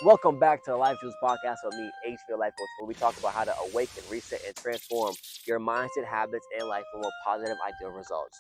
Welcome back to the Life Juice Podcast with me, HV Life Coach, where we talk about how to awaken, reset, and transform your mindset, habits, and life for more positive, ideal results.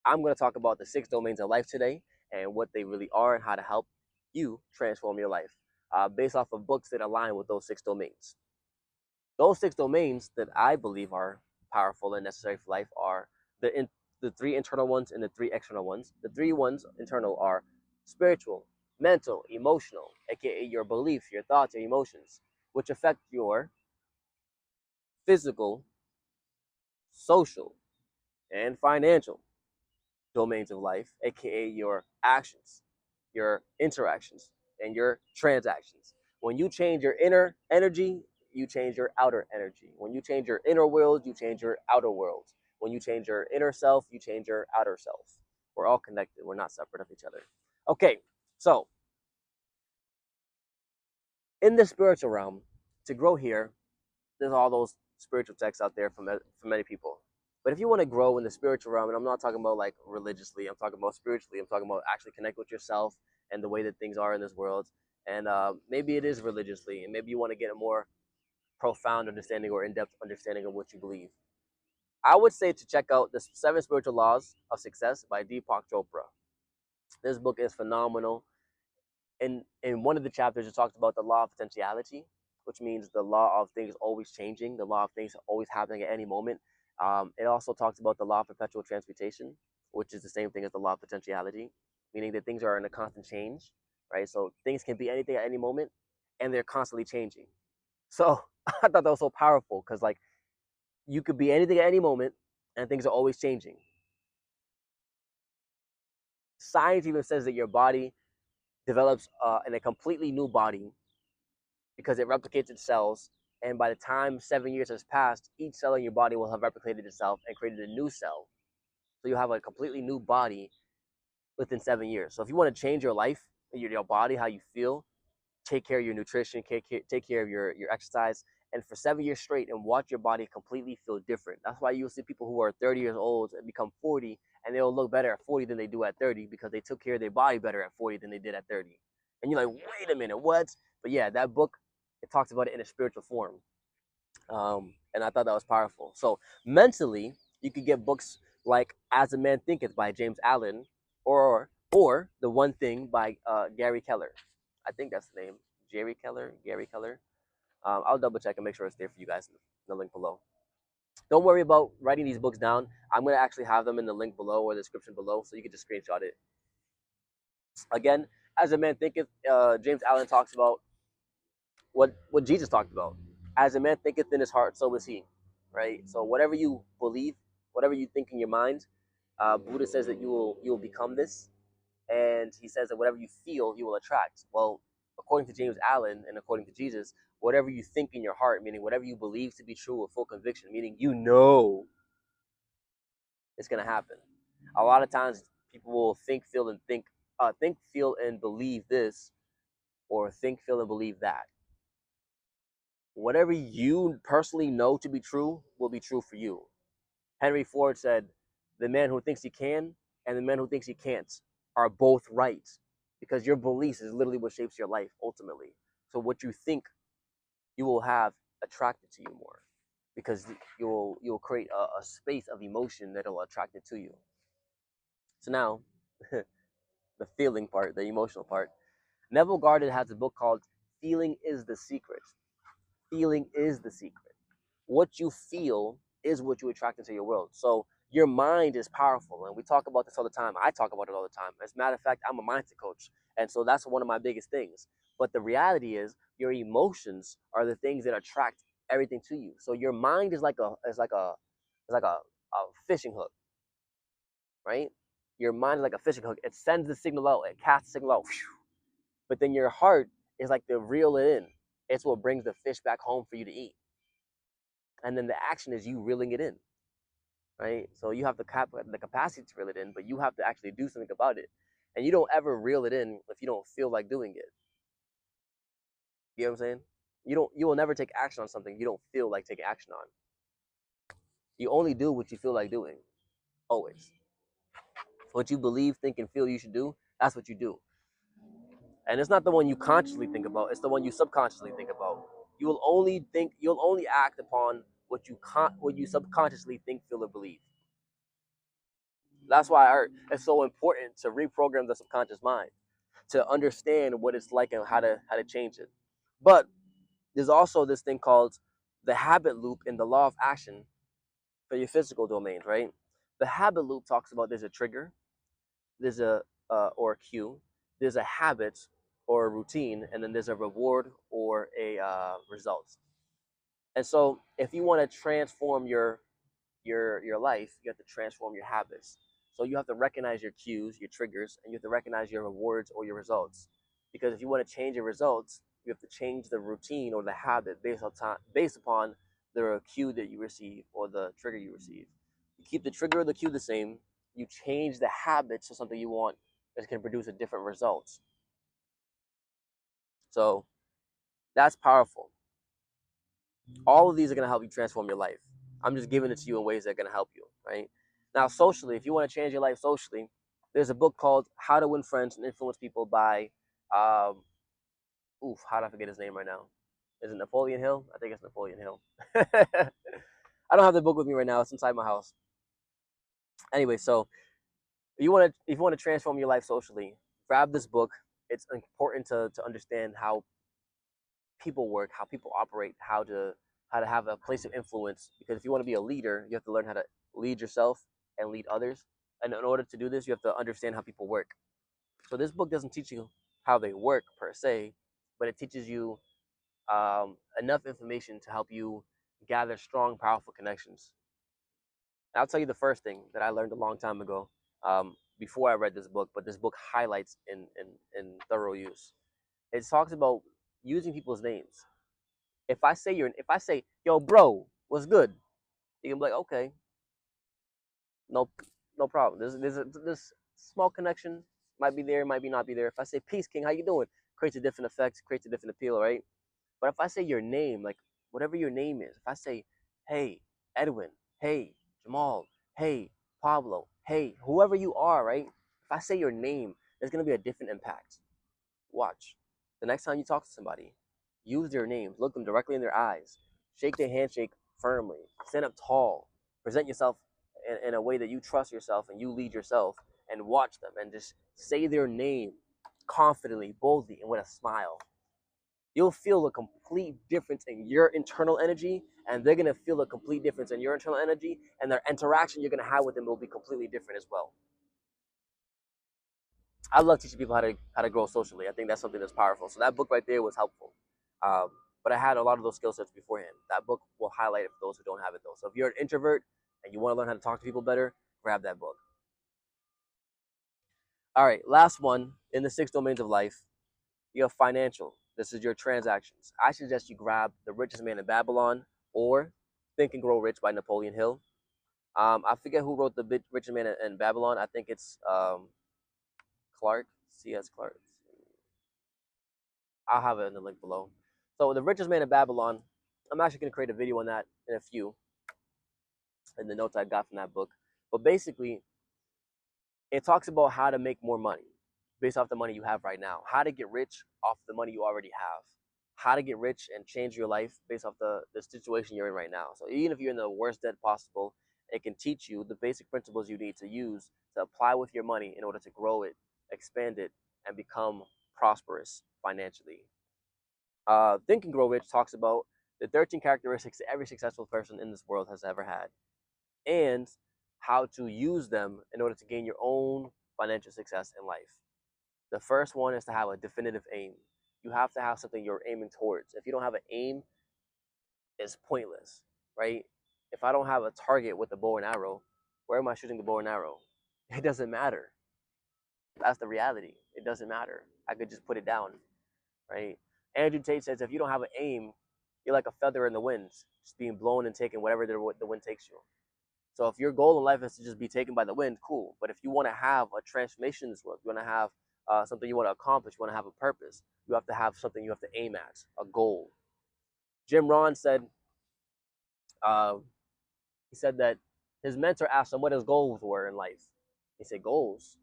I'm going to talk about the 6 domains of life today and what they really are and how to help you transform your life based off of books that align with those 6 domains. Those 6 domains that I believe are powerful and necessary for life are the three internal ones and the three external ones. The three ones internal are spiritual, mental, emotional, aka your beliefs, your thoughts, and emotions, which affect your physical, social, and financial domains of life, aka your actions, your interactions, and your transactions. When you change your inner energy, you change your outer energy. When you change your inner world, you change your outer world. When you change your inner self, you change your outer self. We're all connected. We're not separate of each other. Okay, so in the spiritual realm, to grow here, there's all those spiritual texts out there for many people. But if you want to grow in the spiritual realm, and I'm not talking about like religiously, I'm talking about spiritually. I'm talking about actually connect with yourself and the way that things are in this world. And maybe it is religiously, and maybe you want to get a more profound understanding or in-depth understanding of what you believe. I would say to check out the 7 Spiritual Laws of Success by Deepak Chopra. This book is phenomenal. In one of the chapters, it talks about the law of potentiality, which means the law of things always changing, the law of things always happening at any moment. It also talks about the law of perpetual transmutation, which is the same thing as the law of potentiality, meaning that things are in a constant change, right? So things can be anything at any moment, and they're constantly changing. So I thought that was so powerful because, like, you could be anything at any moment, and things are always changing. Science even says that your body develops in a completely new body because it replicates its cells. And by the time 7 years has passed, each cell in your body will have replicated itself and created a new cell. So you'll have a completely new body within 7 years. So if you want to change your life, your body, how you feel, take care of your nutrition, take care of your exercise, and for 7 years straight, and watch your body completely feel different. That's why you'll see people who are 30 years old and become 40, and they'll look better at 40 than they do at 30 because they took care of their body better at 40 than they did at 30. And you're like, wait a minute, what? But yeah, that book, it talks about it in a spiritual form. And I thought that was powerful. So mentally, you could get books like As a Man Thinketh by James Allen, or The One Thing by Gary Keller. I think that's the name. Gary Keller. I'll double check and make sure it's there for you guys in the link below. Don't worry about writing these books down. I'm going to actually have them in the link below or the description below so you can just screenshot it. Again, As a Man Thinketh, James Allen talks about what Jesus talked about. As a man thinketh in his heart, so is he. Right? So whatever you believe, whatever you think in your mind, Buddha says that you will become this. And he says that whatever you feel, you will attract. Well, according to James Allen and according to Jesus, whatever you think in your heart, meaning whatever you believe to be true with full conviction, meaning you know it's gonna happen. A lot of times people will think, feel, and believe this, or think, feel, and believe that. Whatever you personally know to be true will be true for you. Henry Ford said, the man who thinks he can and the man who thinks he can't are both right, because your beliefs is literally what shapes your life ultimately. So what you think, you will have attracted to you more, because you'll create a space of emotion that will attract it to you. So now, the feeling part, the emotional part. Neville Goddard has a book called Feeling is the Secret. Feeling is the secret. What you feel is what you attract into your world. So your mind is powerful, and we talk about this all the time. I talk about it all the time. As a matter of fact, I'm a mindset coach, and so that's one of my biggest things. But the reality is, your emotions are the things that attract everything to you. So your mind is like a fishing hook, right? Your mind is like a fishing hook. It sends the signal out. It casts the signal out. But then your heart is like the reel it in. It's what brings the fish back home for you to eat. And then the action is you reeling it in, right? So you have the capacity to reel it in, but you have to actually do something about it. And you don't ever reel it in if you don't feel like doing it. You know what I'm saying? You will never take action on something you don't feel like taking action on. You only do what you feel like doing, always. So what you believe, think, and feel you should do, that's what you do. And it's not the one you consciously think about, it's the one you subconsciously think about. You'll only act upon what you subconsciously think, feel, or believe. That's why it's so important to reprogram the subconscious mind, to understand what it's like and how to change it. But there's also this thing called the habit loop in the law of action for your physical domains, right? The habit loop talks about there's a trigger, there's a or a cue, there's a habit or a routine, and then there's a reward or a result. And so, if you want to transform your life, you have to transform your habits. So you have to recognize your cues, your triggers, and you have to recognize your rewards or your results. Because if you want to change your results, you have to change the routine or the habit based upon the cue that you receive or the trigger you receive. You keep the trigger or the cue the same. You change the habits to something you want that can produce a different result. So that's powerful. All of these are going to help you transform your life. I'm just giving it to you in ways that are going to help you, right? Now, socially, if you want to change your life socially, there's a book called How to Win Friends and Influence People by, um, how do I forget his name right now? Is it Napoleon Hill? I think it's Napoleon Hill. I don't have the book with me right now. It's inside my house. Anyway, so if you want to transform your life socially, grab this book. It's important to understand how people work, how people operate, how to have a place of influence. Because if you want to be a leader, you have to learn how to lead yourself and lead others. And in order to do this, you have to understand how people work. So this book doesn't teach you how they work per se, but it teaches you enough information to help you gather strong, powerful connections. And I'll tell you the first thing that I learned a long time ago, before I read this book, but this book highlights in thorough use. It talks about using people's names. If I say, yo, bro, what's good? You can be like, okay, no, no problem. This small connection might be there, might be not be there. If I say, peace, king, how you doing? Creates a different effect, creates a different appeal, right? But if I say your name, like whatever your name is, if I say, hey, Edwin, hey, Jamal, hey, Pablo, hey, whoever you are, right? If I say your name, there's gonna be a different impact. Watch. The next time you talk to somebody, use their names, look them directly in their eyes, shake their handshake firmly, stand up tall, present yourself in a way that you trust yourself and you lead yourself, and watch them and just say their name confidently, boldly, and with a smile. You'll feel a complete difference in your internal energy, and they're gonna feel a complete difference in your internal energy, and their interaction you're gonna have with them will be completely different as well. I love teaching people how to grow socially. I think that's something that's powerful. So that book right there was helpful. Um, but I had a lot of those skill sets beforehand. That book will highlight it for those who don't have it though. So if you're an introvert and you want to learn how to talk to people better, grab that book. All right, last one in the 6 domains of life. You have financial. This is your transactions. I suggest you grab The Richest Man in Babylon or Think and Grow Rich by Napoleon Hill. I forget who wrote The Richest Man in Babylon. I think it's Clark, C.S. Clark. I'll have it in the link below. So The Richest Man in Babylon, I'm actually going to create a video on that in a few, in the notes I got from that book. But basically, it talks about how to make more money based off the money you have right now, how to get rich off the money you already have, how to get rich and change your life based off the situation you're in right now. So even if you're in the worst debt possible, it can teach you the basic principles you need to use to apply with your money in order to grow it, expand it, and become prosperous financially. Think and Grow Rich talks about the 13 characteristics that every successful person in this world has ever had, and how to use them in order to gain your own financial success in life. The first one is to have a definitive aim. You have to have something you're aiming towards. If you don't have an aim, it's pointless, right? If I don't have a target with a bow and arrow, where am I shooting the bow and arrow? It doesn't matter. That's the reality. It doesn't matter. I could just put it down, right? Andrew Tate says if you don't have an aim, you're like a feather in the wind, just being blown and taken whatever the wind takes you. So if your goal in life is to just be taken by the wind, cool. But if you want to have a transformation in this world, you want to have something you want to accomplish, you want to have a purpose, you have to have something you have to aim at, a goal. Jim Rohn said, uh, he said that his mentor asked him what his goals were in life. He said, goals?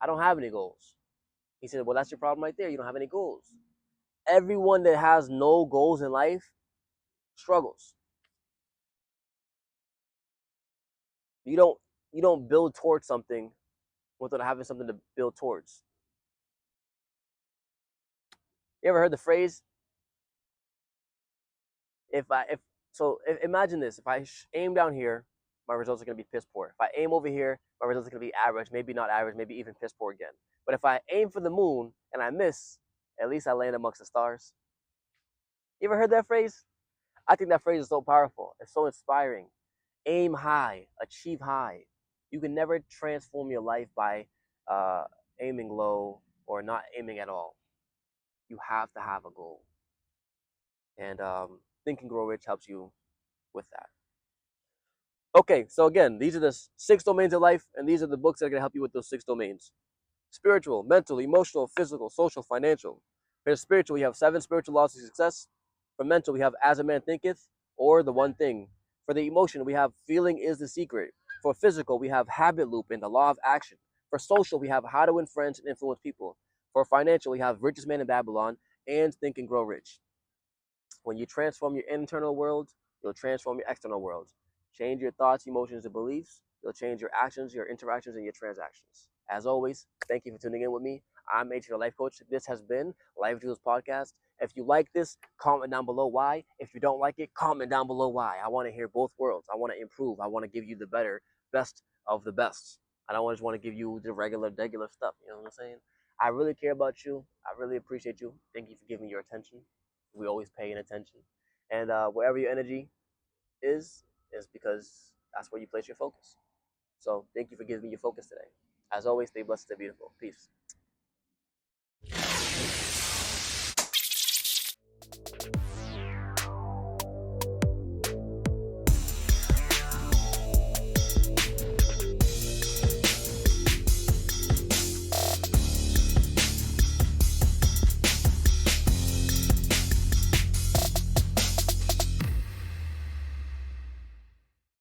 I don't have any goals. He said, well, that's your problem right there. You don't have any goals. Everyone that has no goals in life struggles. You don't you don't build towards something without having something to build towards. You ever heard the phrase, if so imagine this, if I aim down here, my results are going to be piss poor. If I aim over here, my results are going to be average, maybe not average, maybe even piss poor again. But if I aim for the moon and I miss, at least I land amongst the stars. You ever heard that phrase? I think that phrase is so powerful. It's so inspiring. Aim high, achieve high. You can never transform your life by uh, aiming low or not aiming at all. You have to have a goal. And Think and Grow Rich helps you with that. Okay, so again, these are the 6 domains of life, and these are the books that are going to help you with those 6 domains: spiritual, mental, emotional, physical, social, financial. For spiritual, we have 7 spiritual laws of success. For mental, we have As a Man Thinketh, or The One Thing. For the emotion, we have Feeling is the Secret. For physical, we have Habit Loop and the Law of Action. For social, we have How to Win Friends and Influence People. For financial, we have Richest Man in Babylon and Think and Grow Rich. When you transform your internal world, you'll transform your external world. Change your thoughts, emotions, and beliefs. You'll change your actions, your interactions, and your transactions. As always, thank you for tuning in with me. I'm AJ, your life coach. This has been Life Jewels Podcast. If you like this, comment down below why. If you don't like it, comment down below why. I want to hear both worlds. I want to improve. I want to give you the best of the best. I don't just want to give you the regular stuff. You know what I'm saying? I really care about you. I really appreciate you. Thank you for giving me your attention. We always paying attention. And wherever your energy is because that's where you place your focus. So thank you for giving me your focus today. As always, stay blessed, stay beautiful. Peace.